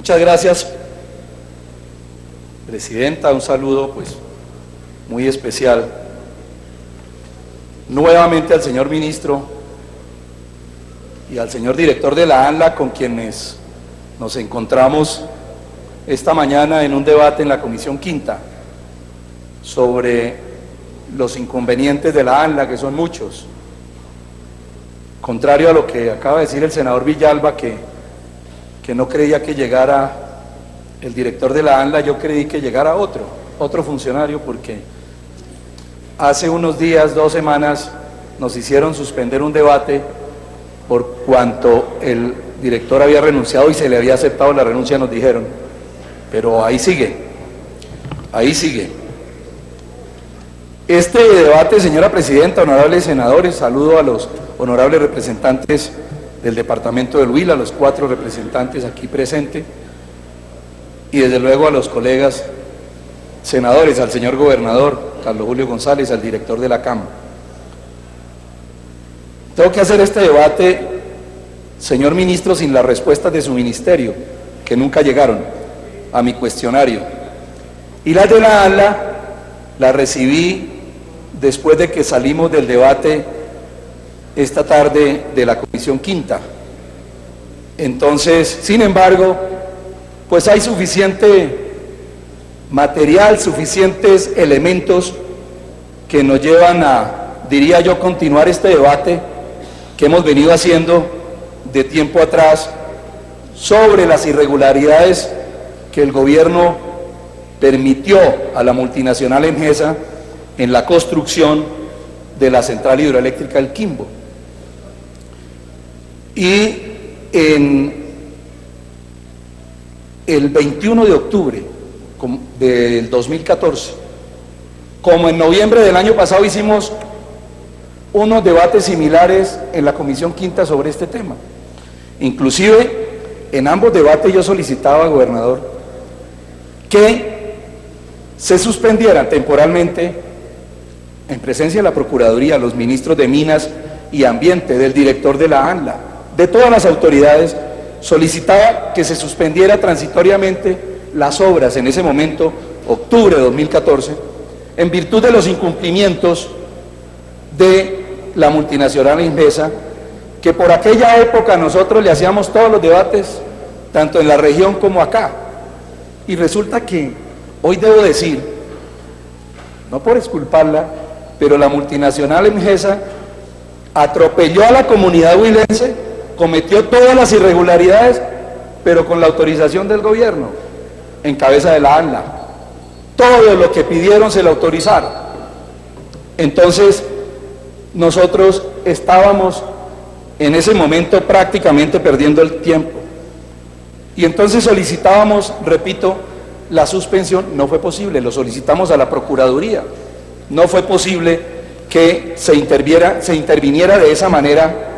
Muchas gracias, Presidenta. Un saludo pues muy especial nuevamente al señor Ministro y al señor Director de la ANLA, con quienes nos encontramos esta mañana en un debate en la Comisión Quinta sobre los inconvenientes de la ANLA, que son muchos. Contrario a lo que acaba de decir el senador Villalba, que no creía que llegara el director de la ANLA, yo creí que llegara otro funcionario, porque hace unos días, 2 semanas, nos hicieron suspender un debate por cuanto el director había renunciado y se le había aceptado la renuncia, nos dijeron, pero ahí sigue. Este debate, señora Presidenta, honorables senadores, saludo a los honorables representantes del departamento del Huila, a los 4 representantes aquí presentes, y desde luego a los colegas senadores, al señor gobernador Carlos Julio González, al director de la Cámara. Tengo que hacer este debate, señor ministro, sin las respuestas de su ministerio, que nunca llegaron a mi cuestionario, y las de la ANLA las recibí después de que salimos del debate esta tarde de la Comisión Quinta. Entonces, sin embargo, pues hay suficiente material, suficientes elementos que nos llevan a, diría yo, continuar este debate que hemos venido haciendo de tiempo atrás sobre las irregularidades que el gobierno permitió a la multinacional Engesa en la construcción de la central hidroeléctrica del Quimbo. Y en el 21 de octubre del 2014, como en noviembre del año pasado, hicimos unos debates similares en la Comisión Quinta sobre este tema. Inclusive, en ambos debates yo solicitaba, gobernador, que se suspendieran temporalmente, en presencia de la Procuraduría, los ministros de Minas y Ambiente, del director de la ANLA, de todas las autoridades, solicitaba que se suspendiera transitoriamente las obras en ese momento, octubre de 2014, en virtud de los incumplimientos de la multinacional Engesa, que por aquella época nosotros le hacíamos todos los debates, tanto en la región como acá. Y resulta que hoy debo decir, no por exculparla, pero la multinacional Engesa atropelló a la comunidad huilense, cometió todas las irregularidades, pero con la autorización del gobierno, en cabeza de la ANLA. Todo lo que pidieron se lo autorizaron. Entonces, nosotros estábamos en ese momento prácticamente perdiendo el tiempo. Y entonces solicitábamos, repito, la suspensión. No fue posible, lo solicitamos a la Procuraduría. No fue posible que se interviniera de esa manera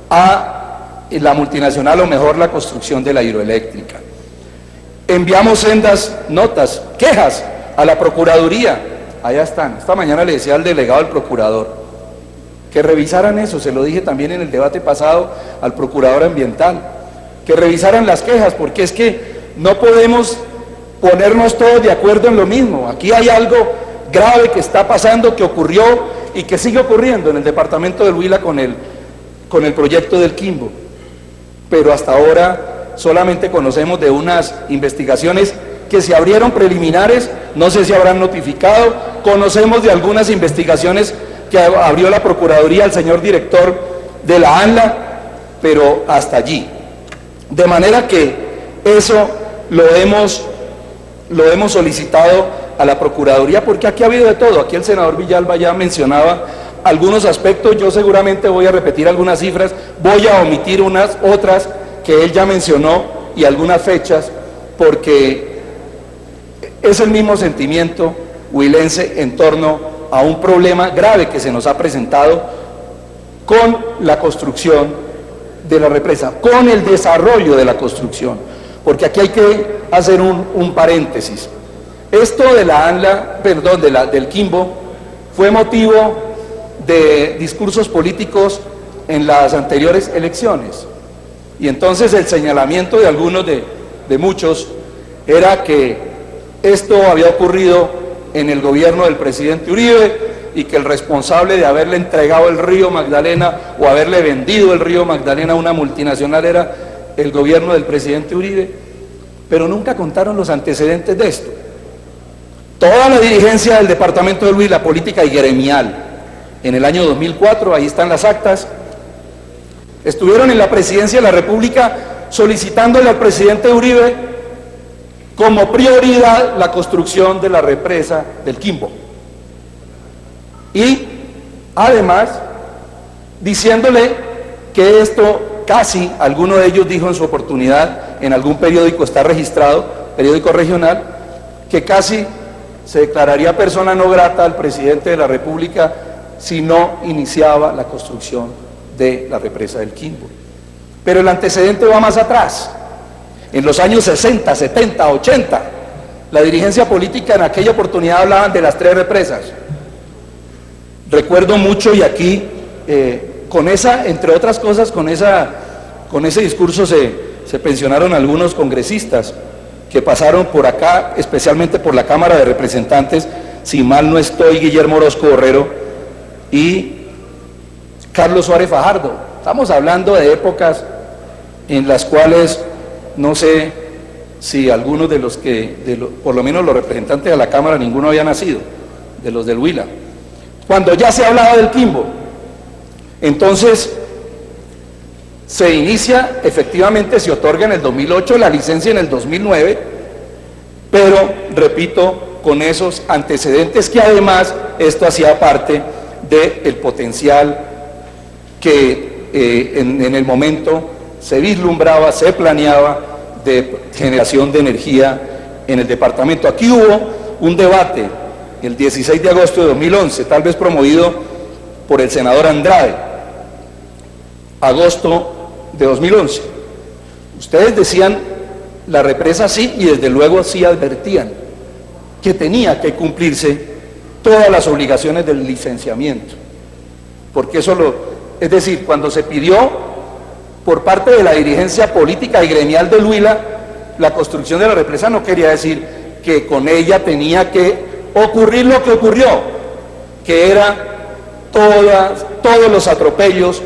a la multinacional, o mejor la construcción de la hidroeléctrica. Enviamos sendas notas, quejas a la Procuraduría. Allá están. Esta mañana le decía al delegado del procurador que revisaran eso, se lo dije también en el debate pasado al procurador ambiental, que revisaran las quejas, porque es que no podemos ponernos todos de acuerdo en lo mismo. Aquí hay algo grave que está pasando, que ocurrió y que sigue ocurriendo en el departamento del Huila con el proyecto del Quimbo, pero hasta ahora solamente conocemos de unas investigaciones que se abrieron preliminares, no sé si habrán notificado, conocemos de algunas investigaciones que abrió la Procuraduría al señor director de la ANLA, pero hasta allí. De manera que eso lo hemos solicitado a la Procuraduría, porque aquí ha habido de todo. Aquí el senador Villalba ya mencionaba algunos aspectos, yo seguramente voy a repetir algunas cifras, voy a omitir unas otras que él ya mencionó y algunas fechas, porque es el mismo sentimiento huilense en torno a un problema grave que se nos ha presentado con la construcción de la represa, con el desarrollo de la construcción, porque aquí hay que hacer un paréntesis. Esto de la ANLA, perdón, del Quimbo, fue motivo de discursos políticos en las anteriores elecciones, y entonces el señalamiento de algunos de de muchos era que esto había ocurrido en el gobierno del presidente Uribe y que el responsable de haberle entregado el río Magdalena o haberle vendido el río Magdalena a una multinacional era el gobierno del presidente Uribe, pero nunca contaron los antecedentes de esto. Toda la dirigencia del departamento del Huila, política y gremial, en el año 2004, ahí están las actas, estuvieron en la presidencia de la República solicitándole al presidente Uribe como prioridad la construcción de la represa del Quimbo. Y además diciéndole que esto casi, alguno de ellos dijo en su oportunidad, en algún periódico está registrado, periódico regional, que casi se declararía persona no grata al presidente de la República si no iniciaba la construcción de la represa del Quimbo. Pero el antecedente va más atrás. En los años 60, 70, 80, la dirigencia política en aquella oportunidad hablaban de las 3 represas. Recuerdo mucho, y aquí, con esa, entre otras cosas, con ese discurso se pensionaron algunos congresistas que pasaron por acá, especialmente por la Cámara de Representantes, si mal no estoy, Guillermo Orozco Borrero y Carlos Suárez Fajardo. Estamos hablando de épocas en las cuales no sé si algunos de los por lo menos los representantes de la Cámara, ninguno había nacido, de los del Huila, cuando ya se hablaba del Quimbo. Entonces se inicia, efectivamente se otorga en el 2008, la licencia en el 2009, pero repito, con esos antecedentes que además esto hacía parte del potencial que en el momento se vislumbraba, se planeaba de generación de energía en el departamento. Aquí hubo un debate el 16 de agosto de 2011, tal vez promovido por el senador Andrade, agosto de 2011. Ustedes decían la represa sí, y desde luego sí advertían que tenía que cumplirse todas las obligaciones del licenciamiento, porque es decir, cuando se pidió por parte de la dirigencia política y gremial del Huila la construcción de la represa, no quería decir que con ella tenía que ocurrir lo que ocurrió, que era todos los atropellos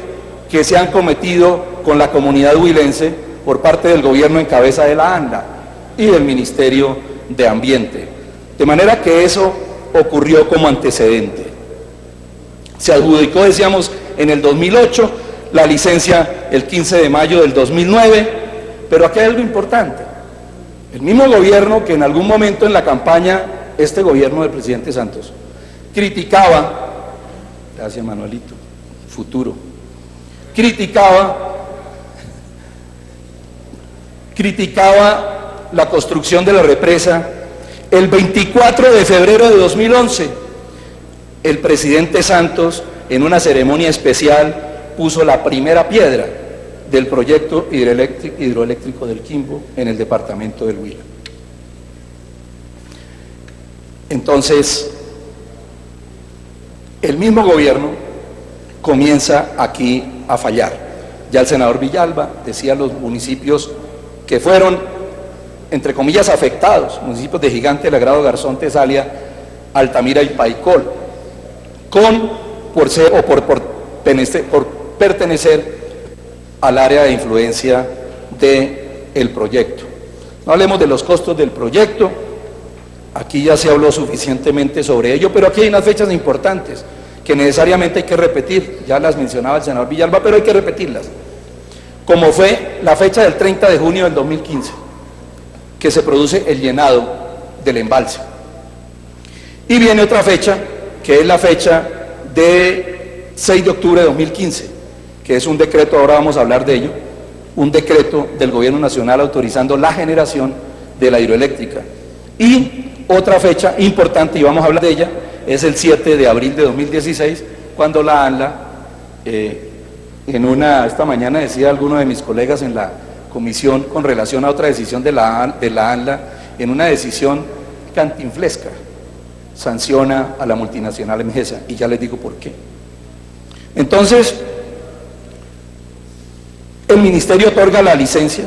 que se han cometido con la comunidad huilense por parte del gobierno en cabeza de la ANLA y del Ministerio de Ambiente. De manera que eso ocurrió como antecedente. Se adjudicó, decíamos, en el 2008, la licencia el 15 de mayo del 2009, pero aquí hay algo importante. El mismo gobierno que en algún momento en la campaña, este gobierno del presidente Santos, criticaba, gracias Manuelito, futuro, criticaba la construcción de la represa. El 24 de febrero de 2011, el presidente Santos, en una ceremonia especial, puso la primera piedra del proyecto hidroeléctrico del Quimbo en el departamento del Huila. Entonces, el mismo gobierno comienza aquí a fallar. Ya el senador Villalba decía los municipios que fueron, entre comillas, afectados, municipios de Gigante, Lagrado, Garzón, Tesalia, Altamira y Paicol, por pertenecer al área de influencia del proyecto. No hablemos de los costos del proyecto, aquí ya se habló suficientemente sobre ello, pero aquí hay unas fechas importantes que necesariamente hay que repetir, ya las mencionaba el senador Villalba, pero hay que repetirlas, como fue la fecha del 30 de junio del 2015, que se produce el llenado del embalse. Y viene otra fecha, que es la fecha de 6 de octubre de 2015, que es un decreto, ahora vamos a hablar de ello, un decreto del gobierno nacional autorizando la generación de la hidroeléctrica. Y otra fecha importante, y vamos a hablar de ella, es el 7 de abril de 2016, cuando la ANLA, esta mañana decía alguno de mis colegas en la comisión con relación a otra decisión de la ANLA, en una decisión cantinflesca, sanciona a la multinacional Emgesa, y ya les digo por qué. Entonces, el ministerio otorga la licencia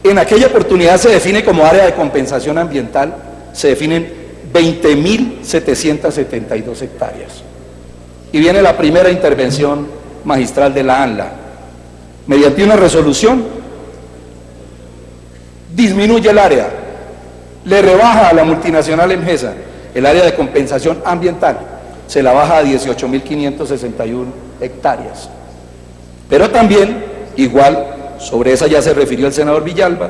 En aquella oportunidad se define como área de compensación ambiental, se definen 20.772 hectáreas. Y viene la primera intervención magistral de la ANLA. Mediante una resolución, disminuye el área, le rebaja a la multinacional EMGESA el área de compensación ambiental, se la baja a 18.561 hectáreas. Pero también, igual, sobre esa ya se refirió el senador Villalba,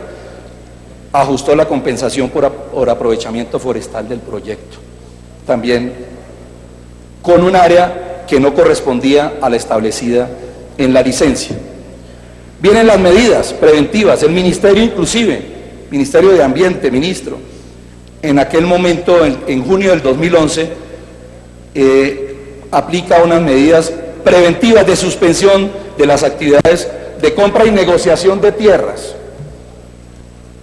ajustó la compensación por aprovechamiento forestal del proyecto, también con un área que no correspondía a la establecida en la licencia. Vienen las medidas preventivas, el ministerio inclusive, Ministerio de Ambiente, ministro, en aquel momento, en junio del 2011, aplica unas medidas preventivas de suspensión de las actividades de compra y negociación de tierras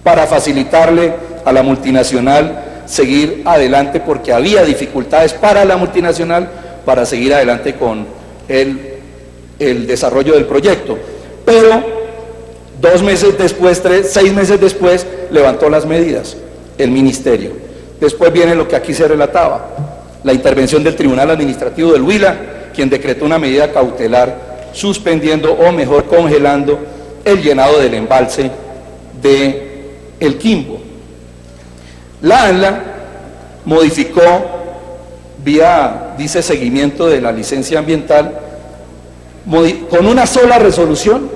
para facilitarle a la multinacional seguir adelante, porque había dificultades para la multinacional para seguir adelante con el desarrollo del proyecto. Pero 2 meses después, 6 meses después, levantó las medidas el ministerio. Después viene lo que aquí se relataba, la intervención del Tribunal Administrativo del Huila, quien decretó una medida cautelar suspendiendo o mejor congelando el llenado del embalse de El Quimbo. La ANLA modificó vía, dice, seguimiento de la licencia ambiental, con una sola resolución,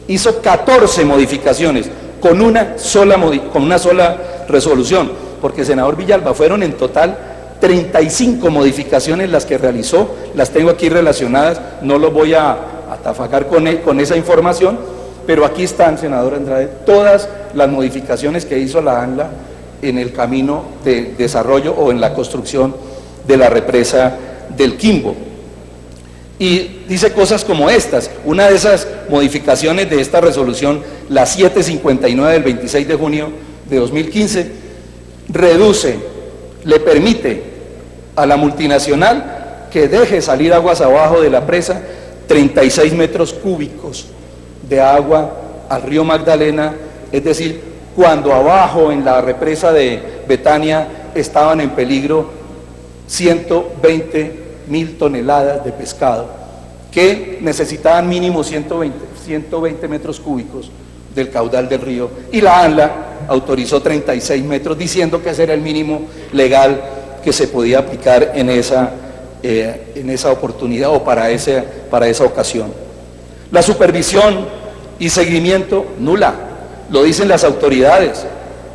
hizo 14 modificaciones, con una sola resolución, porque senador Villalba, fueron en total 35 modificaciones las que realizó, las tengo aquí relacionadas, no lo voy a atafacar con esa información, pero aquí están, senador Andrade, todas las modificaciones que hizo la ANLA en el camino de desarrollo o en la construcción de la represa del Quimbo. Y dice cosas como estas. Una de esas modificaciones de esta resolución, la 759 del 26 de junio de 2015, le permite a la multinacional que deje salir aguas abajo de la presa 36 metros cúbicos de agua al río Magdalena, es decir, cuando abajo en la represa de Betania estaban en peligro 120.000 toneladas de pescado, que necesitaban mínimo 120 metros cúbicos del caudal del río, y la ANLA autorizó 36 metros, diciendo que ese era el mínimo legal que se podía aplicar en esa oportunidad o para esa ocasión. La supervisión y seguimiento nula, lo dicen las autoridades.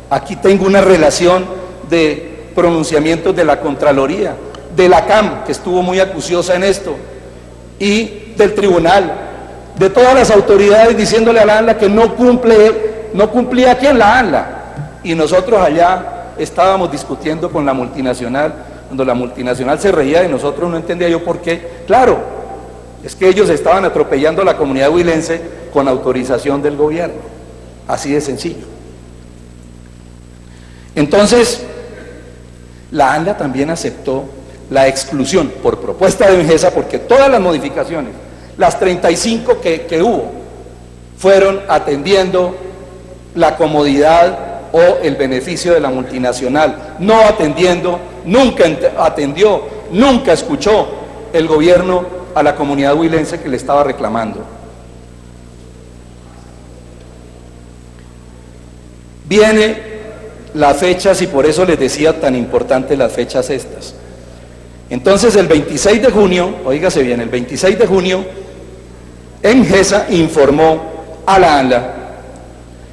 Aquí tengo una relación de pronunciamientos de la Contraloría, de la CAM, que estuvo muy acuciosa en esto, y del tribunal, de todas las autoridades diciéndole a la ANLA que no cumplía aquí en la ANLA, y nosotros allá estábamos discutiendo con la multinacional, cuando la multinacional se reía de nosotros, no entendía yo por qué. Claro, es que ellos estaban atropellando a la comunidad huilense con autorización del gobierno, así de sencillo. Entonces, la ANLA también aceptó la exclusión por propuesta de EMGESA, porque todas las modificaciones, las 35 que hubo, fueron atendiendo la comodidad o el beneficio de la multinacional, no atendiendo, nunca escuchó el gobierno a la comunidad huilense que le estaba reclamando. Viene las fechas, y por eso les decía tan importante las fechas estas. Entonces el 26 de junio, oígase bien, el 26 de junio, EMGESA informó a la ANLA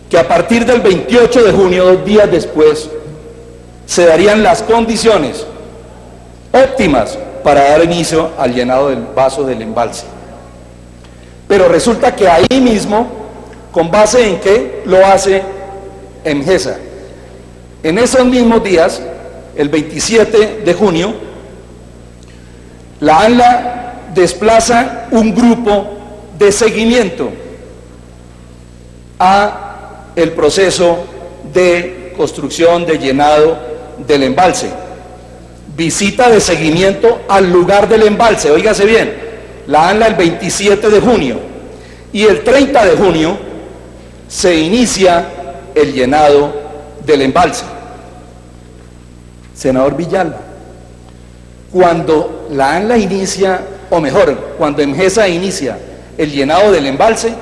que a partir del 28 de junio, 2 días después, se darían las condiciones óptimas para dar inicio al llenado del vaso del embalse. Pero resulta que ahí mismo, ¿con base en qué lo hace EMGESA? En esos mismos días, el 27 de junio, la ANLA desplaza un grupo de seguimiento a el proceso de construcción, de llenado del embalse. Visita de seguimiento al lugar del embalse, óigase bien, la ANLA el 27 de junio, y el 30 de junio se inicia el llenado del embalse. Senador Villalba, cuando la ANLA inicia, o mejor, cuando EMGESA inicia el llenado del embalse,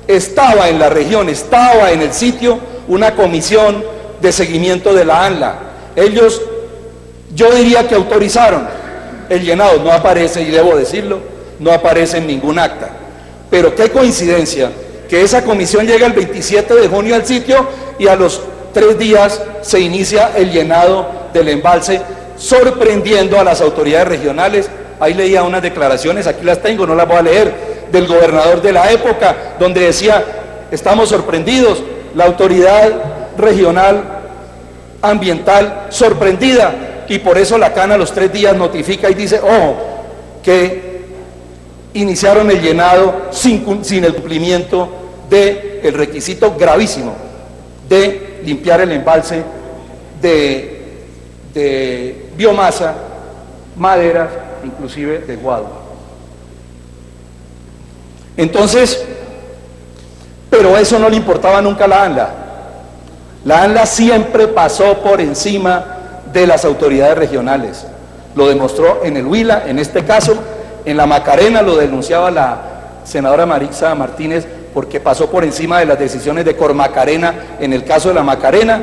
estaba en la región, estaba en el sitio una comisión de seguimiento de la ANLA. Ellos, yo diría que autorizaron el llenado, no aparece, y debo decirlo, no aparece en ningún acta. Pero qué coincidencia que esa comisión llega el 27 de junio al sitio y a los 3 días se inicia el llenado del embalse, sorprendiendo a las autoridades regionales. Ahí leía unas declaraciones, aquí las tengo, no las voy a leer, del gobernador de la época, donde decía: estamos sorprendidos, la autoridad regional ambiental sorprendida, y por eso la CAN a los 3 días notifica y dice: ojo, que iniciaron el llenado sin el cumplimiento del requisito gravísimo de limpiar el embalse de biomasa, maderas, inclusive de guado. Entonces, pero eso no le importaba nunca a la ANLA. La ANLA siempre pasó por encima de las autoridades regionales. Lo demostró en el Huila, en este caso, en la Macarena, lo denunciaba la senadora Maritza Martínez, porque pasó por encima de las decisiones de Cormacarena en el caso de la Macarena,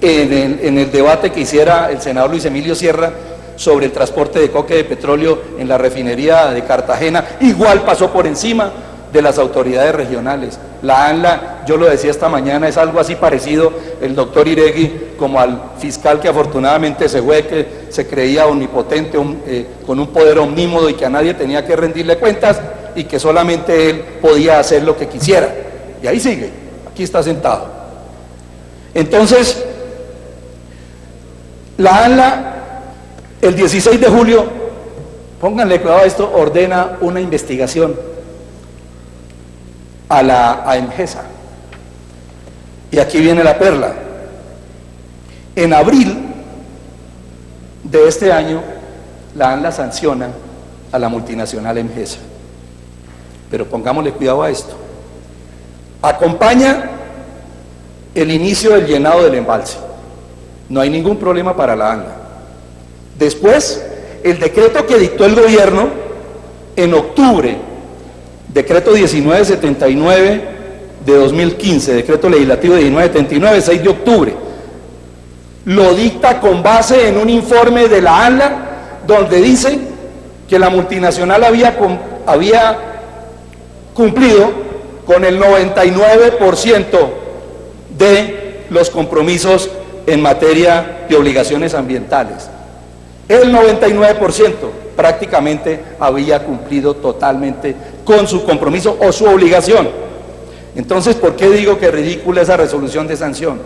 en el debate que hiciera el senador Luis Emilio Sierra sobre el transporte de coque de petróleo en la refinería de Cartagena, igual pasó por encima de las autoridades regionales. La ANLA, yo lo decía esta mañana, es algo así parecido, el doctor Iregui, como al fiscal que afortunadamente se fue, que se creía omnipotente, con un poder omnímodo y que a nadie tenía que rendirle cuentas y que solamente él podía hacer lo que quisiera. Y ahí sigue, aquí está sentado. Entonces, la ANLA, el 16 de julio, pónganle cuidado a esto, ordena una investigación a EMGESA. Y aquí viene la perla. En abril de este año, la ANLA sanciona a la multinacional EMGESA. Pero pongámosle cuidado a esto. Acompaña el inicio del llenado del embalse. No hay ningún problema para la ANLA. Después, el decreto que dictó el gobierno en octubre, decreto 1979 de 2015, decreto legislativo 1979, 6 de octubre, lo dicta con base en un informe de la ANLA, donde dice que la multinacional había cumplido con el 99% de los compromisos en materia de obligaciones ambientales. El 99% prácticamente había cumplido totalmente con su compromiso o su obligación. Entonces, ¿por qué digo que es ridícula esa resolución de sanción?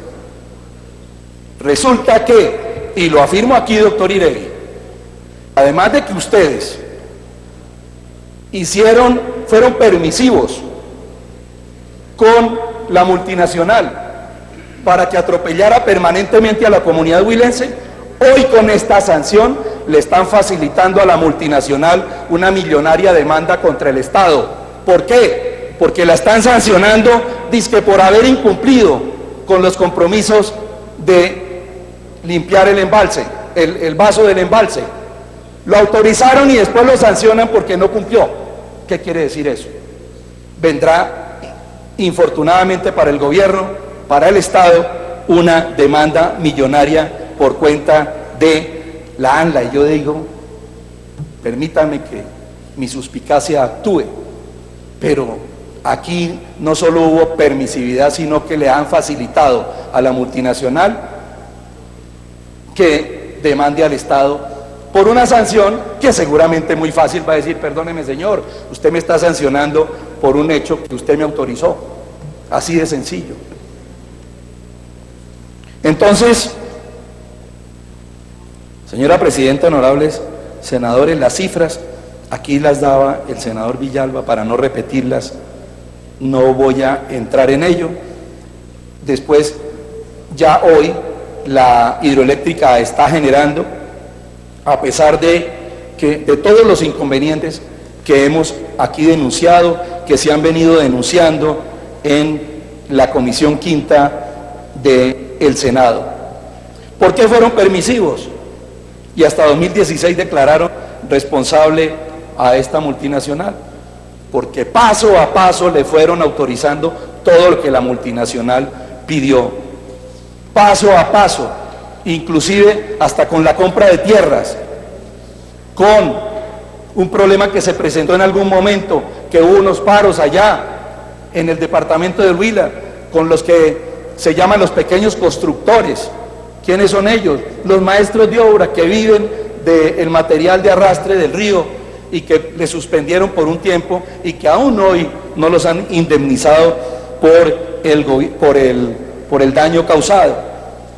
Resulta que, y lo afirmo aquí, doctor Iregui, además de que ustedes fueron permisivos con la multinacional para que atropellara permanentemente a la comunidad huilense, hoy con esta sanción le están facilitando a la multinacional una millonaria demanda contra el Estado. ¿Por qué? Porque la están sancionando, dizque por haber incumplido con los compromisos de limpiar el embalse, el vaso del embalse. Lo autorizaron y después lo sancionan porque no cumplió. ¿Qué quiere decir eso? Vendrá, infortunadamente para el gobierno, para el Estado, una demanda millonaria por cuenta de la ANLA. Y yo digo, permítanme que mi suspicacia actúe, pero aquí no solo hubo permisividad, sino que le han facilitado a la multinacional que demande al Estado por una sanción que seguramente muy fácil va a decir: perdóneme señor, usted me está sancionando por un hecho que usted me autorizó. Así de sencillo. Entonces, señora presidenta, honorables senadores, las cifras aquí las daba el senador Villalba para no repetirlas, no voy a entrar en ello. Después, ya hoy la hidroeléctrica está generando, a pesar de todos los inconvenientes que hemos aquí denunciado, que se han venido denunciando en la Comisión Quinta del Senado. ¿Por qué fueron permisivos? Y hasta 2016 declararon responsable a esta multinacional, porque paso a paso le fueron autorizando todo lo que la multinacional pidió, paso a paso, inclusive hasta con la compra de tierras, con un problema que se presentó en algún momento, que hubo unos paros allá en el departamento del Huila, con los que se llaman los pequeños constructores. ¿Quiénes son ellos? Los maestros de obra que viven del material de arrastre del río y que le suspendieron por un tiempo y que aún hoy no los han indemnizado por el daño causado.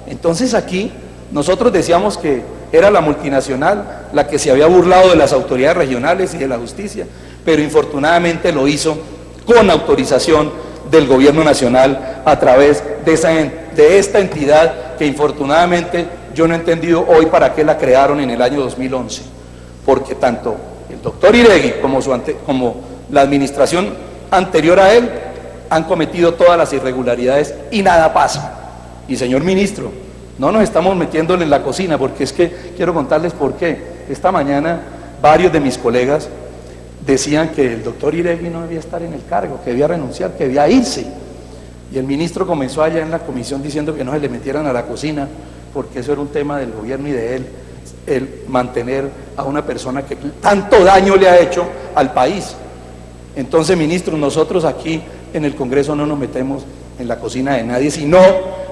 Entonces aquí nosotros decíamos que era la multinacional la que se había burlado de las autoridades regionales y de la justicia, pero infortunadamente lo hizo con autorización del gobierno nacional a través de esta entidad que infortunadamente yo no he entendido hoy para qué la crearon en el año 2011, porque tanto el doctor Iregui como la administración anterior a él han cometido todas las irregularidades y nada pasa. Y señor ministro, no nos estamos metiéndole en la cocina, porque es que quiero contarles por qué. Esta mañana varios de mis colegas decían que el doctor Iregui no debía estar en el cargo, que debía renunciar, que debía irse. Y el ministro comenzó allá en la comisión diciendo que no se le metieran a la cocina, porque eso era un tema del gobierno y de él, el mantener a una persona que tanto daño le ha hecho al país. Entonces, ministro, nosotros aquí en el Congreso no nos metemos en la cocina de nadie, sino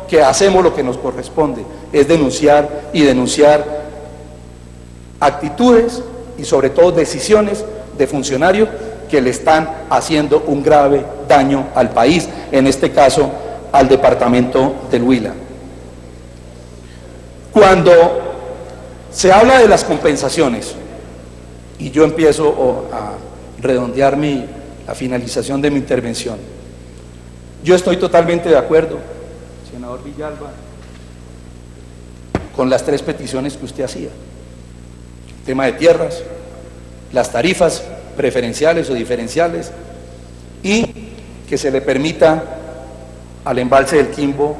que hacemos lo que nos corresponde, es denunciar y denunciar actitudes y sobre todo decisiones de funcionarios que le están haciendo un grave daño al país, en este caso al departamento del Huila. Cuando se habla de las compensaciones, y yo empiezo a redondear la finalización de mi intervención, yo estoy totalmente de acuerdo, senador Villalba, con las tres peticiones que usted hacía: el tema de tierras, las tarifas preferenciales o diferenciales, y que se le permita al embalse del Quimbo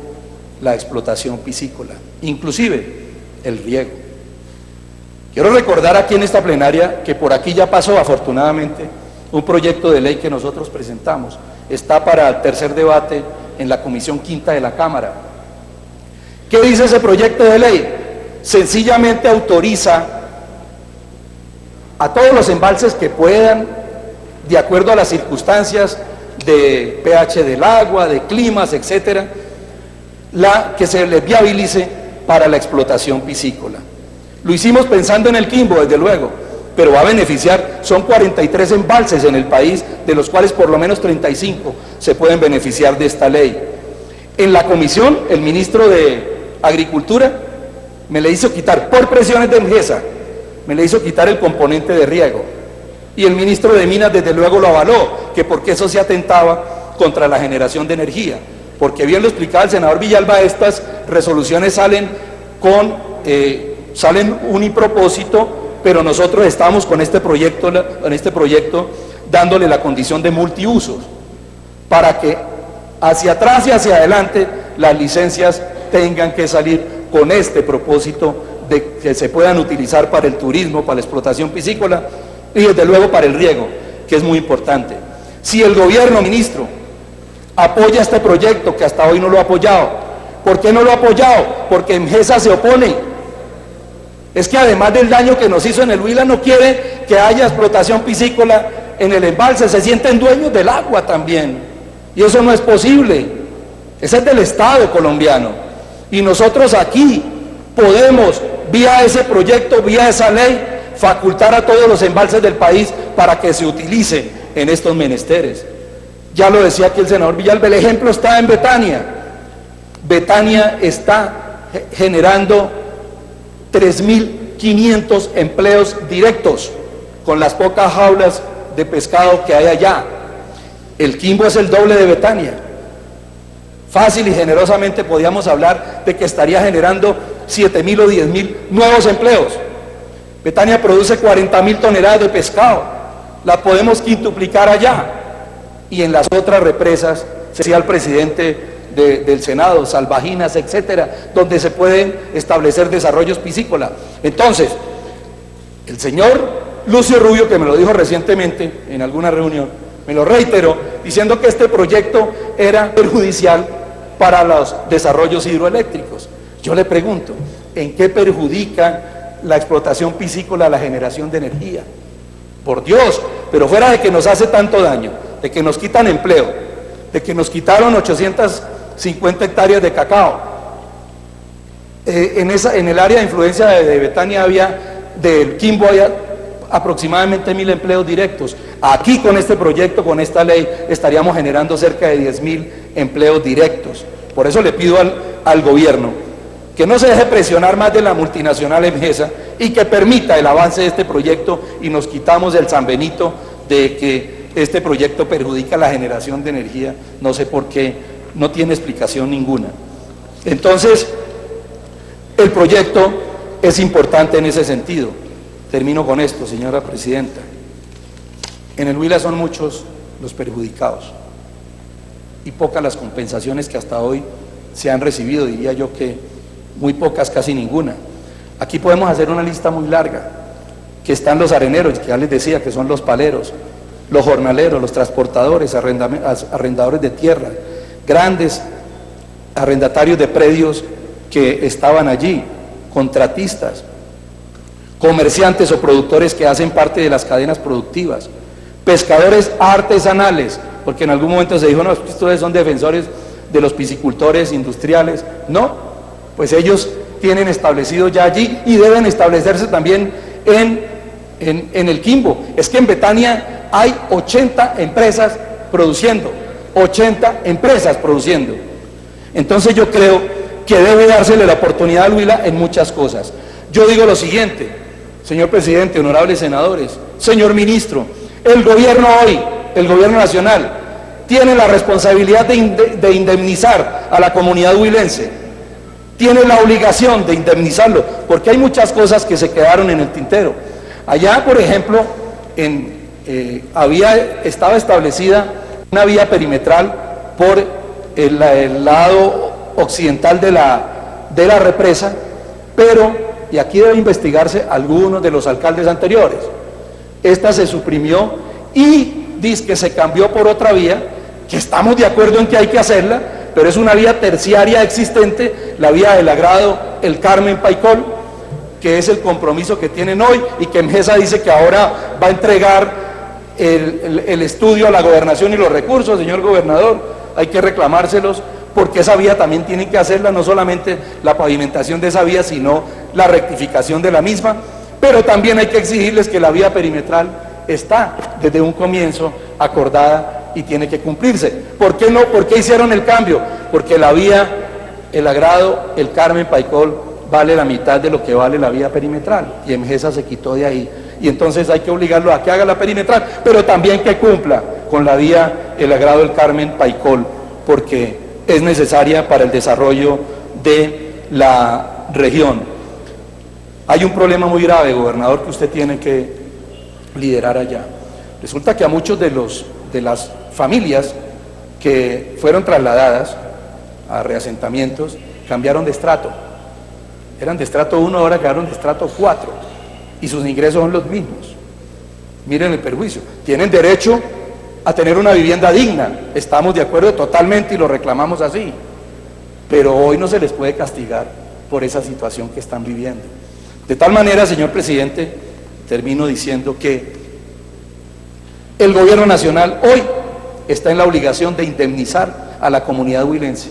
la explotación piscícola, inclusive el riego. Quiero recordar aquí en esta plenaria que por aquí ya pasó afortunadamente un proyecto de ley que nosotros presentamos, está para el tercer debate en la Comisión Quinta de la Cámara. ¿Qué dice ese proyecto de ley? Sencillamente autoriza a todos los embalses que puedan, de acuerdo a las circunstancias de pH del agua, de climas, etcétera, que se les viabilice para la explotación piscícola. Lo hicimos pensando en el Quimbo, desde luego, pero va a beneficiar, son 43 embalses en el país, de los cuales por lo menos 35 se pueden beneficiar de esta ley. En la comisión, el ministro de Agricultura me le hizo quitar, por presiones de EMGESA, me le hizo quitar el componente de riego, y el ministro de Minas desde luego lo avaló, que porque eso se atentaba contra la generación de energía, porque bien lo explicaba el senador Villalba, estas resoluciones salen unipropósito, pero nosotros estamos con este proyecto dándole la condición de multiusos, para que hacia atrás y hacia adelante las licencias tengan que salir con este propósito de que se puedan utilizar para el turismo, para la explotación piscícola y desde luego para el riego, que es muy importante. Si el gobierno, ministro, apoya este proyecto, que hasta hoy no lo ha apoyado, ¿por qué no lo ha apoyado? Porque EMGESA se opone. Es que además del daño que nos hizo en el Huila, no quiere que haya explotación piscícola en el embalse, se sienten dueños del agua también, y eso no es posible. Ese es del Estado colombiano, y nosotros aquí podemos, vía ese proyecto, vía esa ley, facultar a todos los embalses del país para que se utilicen en estos menesteres. Ya lo decía aquí el senador Villalba, el ejemplo está en Betania. Betania está generando 3.500 empleos directos con las pocas jaulas de pescado que hay allá. El Quimbo es el doble de Betania. Fácil y generosamente podíamos hablar de que estaría generando 7.000 o 10.000 nuevos empleos. Betania produce 40.000 toneladas de pescado, la podemos quintuplicar allá. Y en las otras represas, decía el presidente del Senado, salvajinas, etcétera, donde se pueden establecer desarrollos piscícolas. Entonces, el señor Lucio Rubio, que me lo dijo recientemente en alguna reunión, me lo reiteró, diciendo que este proyecto era perjudicial para los desarrollos hidroeléctricos. Yo le pregunto, ¿en qué perjudica la explotación piscícola la generación de energía? Por Dios, pero fuera de que nos hace tanto daño, de que nos quitan empleo, de que nos quitaron 850 hectáreas de cacao, en el área de influencia de Betania del Quimbo había aproximadamente 1000 empleos directos. Aquí con este proyecto, con esta ley, estaríamos generando cerca de 10.000 empleos directos. Por eso le pido al gobierno que no se deje presionar más de la multinacional Emgesa y que permita el avance de este proyecto y nos quitamos el sanbenito de que este proyecto perjudica la generación de energía. No sé por qué, no tiene explicación ninguna. Entonces, el proyecto es importante en ese sentido. Termino con esto, señora presidenta. En el Huila son muchos los perjudicados y pocas las compensaciones que hasta hoy se han recibido, diría yo que muy pocas, casi ninguna. Aquí podemos hacer una lista muy larga, que están los areneros, que ya les decía que son los paleros, los jornaleros, los transportadores, arrendadores de tierra, grandes arrendatarios de predios que estaban allí, contratistas, comerciantes o productores que hacen parte de las cadenas productivas, pescadores artesanales, porque en algún momento se dijo, no, ustedes son defensores de los piscicultores industriales. No, pues ellos tienen establecido ya allí y deben establecerse también en el Quimbo. Es que en Betania hay 80 empresas produciendo, 80 empresas produciendo. Entonces yo creo que debe dársele la oportunidad al Huila en muchas cosas. Yo digo lo siguiente, señor presidente, honorables senadores, señor ministro, el gobierno hoy, el gobierno nacional, tiene la responsabilidad de indemnizar a la comunidad huilense, tiene la obligación de indemnizarlo, porque hay muchas cosas que se quedaron en el tintero. Allá, por ejemplo, estaba establecida una vía perimetral por el lado occidental de la represa, pero, y aquí debe investigarse algunos de los alcaldes anteriores, esta se suprimió y dice que se cambió por otra vía, que estamos de acuerdo en que hay que hacerla, pero es una vía terciaria existente, la vía del Agrado, el Carmen Paicol, que es el compromiso que tienen hoy y que Emgesa dice que ahora va a entregar el estudio a la gobernación y los recursos. Señor gobernador, hay que reclamárselos porque esa vía también tienen que hacerla, no solamente la pavimentación de esa vía, sino la rectificación de la misma, pero también hay que exigirles que la vía perimetral está desde un comienzo acordada y tiene que cumplirse. ¿Por qué no? ¿Por qué hicieron el cambio? Porque la vía, el Agrado, el Carmen Paicol, vale la mitad de lo que vale la vía perimetral, y Emgesa se quitó de ahí, y entonces hay que obligarlo a que haga la perimetral, pero también que cumpla con la vía, el Agrado, el Carmen Paicol, porque es necesaria para el desarrollo de la región. Hay un problema muy grave, gobernador, que usted tiene que liderar allá. Resulta que a muchos de las familias que fueron trasladadas a reasentamientos cambiaron de estrato. Eran de estrato 1, ahora quedaron de estrato 4 y sus ingresos son los mismos. Miren el perjuicio. Tienen derecho a tener una vivienda digna, estamos de acuerdo totalmente y lo reclamamos así, pero hoy no se les puede castigar por esa situación que están viviendo. De tal manera, señor presidente, termino diciendo que el gobierno nacional hoy está en la obligación de indemnizar a la comunidad huilense,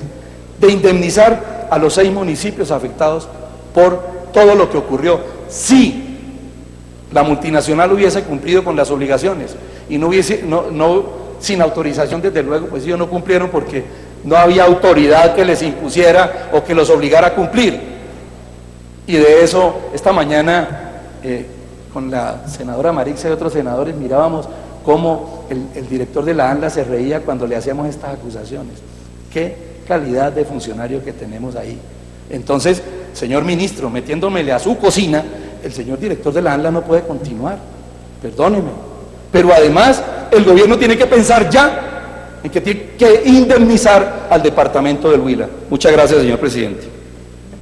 de indemnizar a los 6 municipios afectados por todo lo que ocurrió. Si la multinacional hubiese cumplido con las obligaciones y no sin autorización, desde luego, pues ellos no cumplieron porque no había autoridad que les impusiera o que los obligara a cumplir. Y de eso, esta mañana, con la senadora Marixa y otros senadores, mirábamos cómo el director de la ANLA se reía cuando le hacíamos estas acusaciones. Qué calidad de funcionario que tenemos ahí. Entonces, señor ministro, metiéndomele a su cocina, el señor director de la ANLA no puede continuar, perdóneme. Pero además, el gobierno tiene que pensar ya en que tiene que indemnizar al departamento del Huila. Muchas gracias, señor presidente.